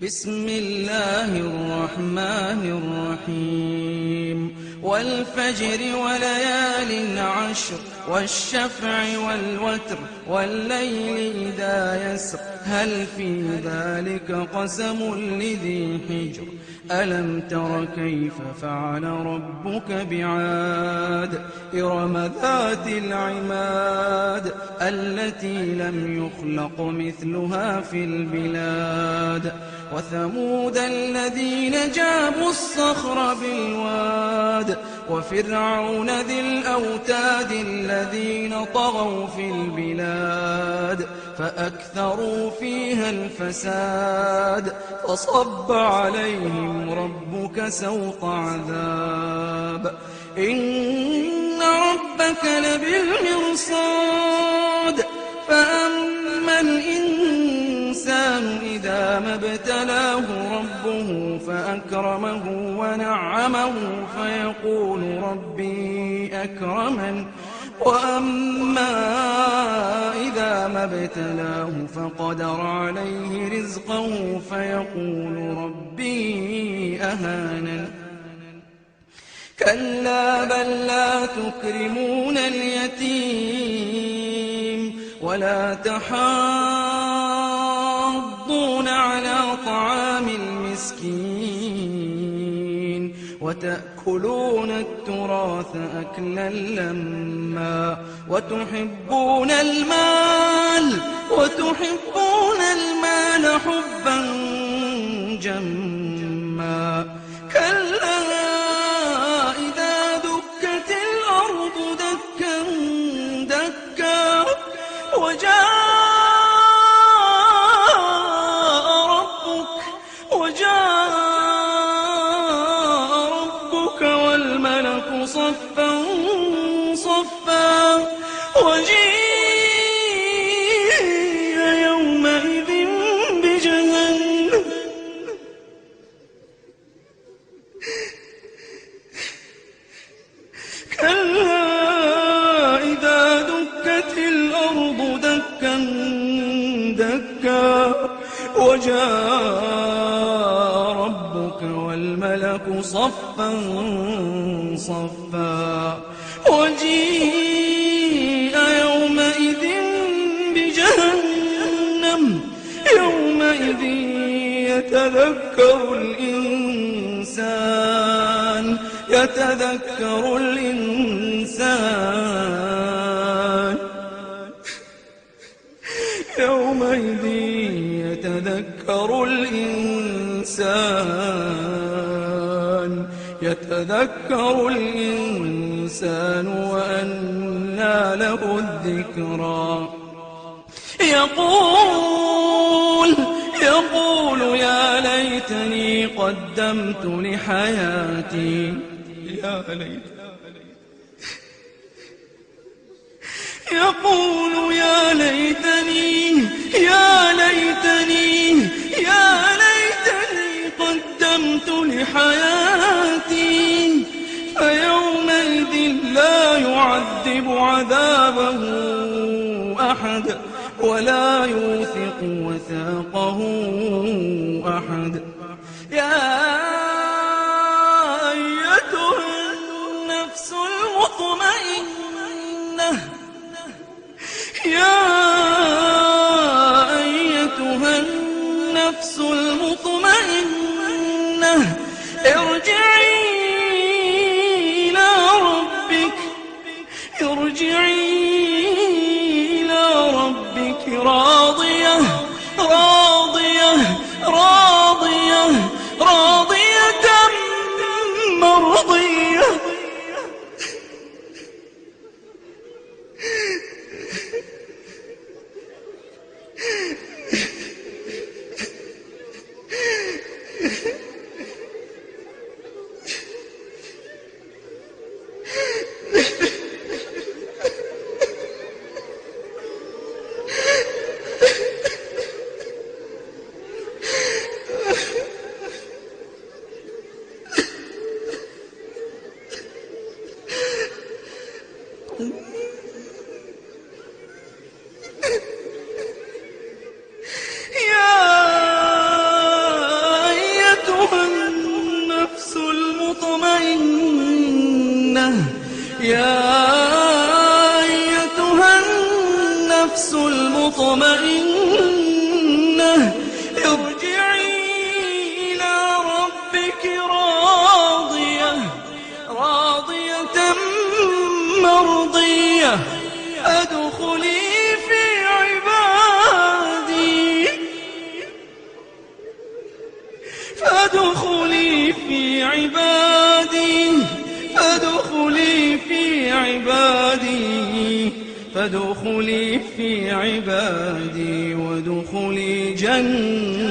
بسم الله الرحمن الرحيم والفجر وليال عشر والشفع والوتر والليل إذا يسر هل في ذلك قسم لذي حجر ألم تر كيف فعل ربك بعاد إرم ذات العماد التي لم يخلق مثلها في البلاد وثمود الذين جابوا الصخر بالواد وفرعون ذي الأوتاد الذين طغوا في البلاد فأكثروا فيها الفساد فصب عليهم ربك سوط عذاب إن ربك لبالمرصاد فأما الإنسان إذا ما ابتلاه ربه فأكرمه ونعمه فيقول ربي أكرمن وأما إذا ما ابتلاه فقدر عليه رزقه فيقول ربي أهانن كلا بل لا تكرمون اليتيم ولا تحاضون على طعام المسكين وتأكلون التراث أكلا لما وتحبون المال حبا جما كلا إذا دكت الأرض دكا دكا وجاء ربك والملك صفا صفا وجيء يومئذ بجهنم كلا إذا دكت الأرض دكا دكا وجاء ربك والملك صفا صفا وجيء يومئذ بجهنم يومئذ يتذكر الإنسان يومئذ يتذكر الإنسان وأنى له الذكرى يقول يا ليتني قدمت لحياتي يقول يا ليتني قدمت لحياتي فيومئذ لا يعذب عذابه أحد ولا يوثق وثاقه أحد يا أيتها النفس المطمئنة ارجعي إلى ربك راضية مرضية المطمئنة ارجعي إلى ربك راضية مرضية فادخلي في عبادي فادخلي في عبادي فادخلي في عبادي فادخلي في عبادي وادخلي جنتي.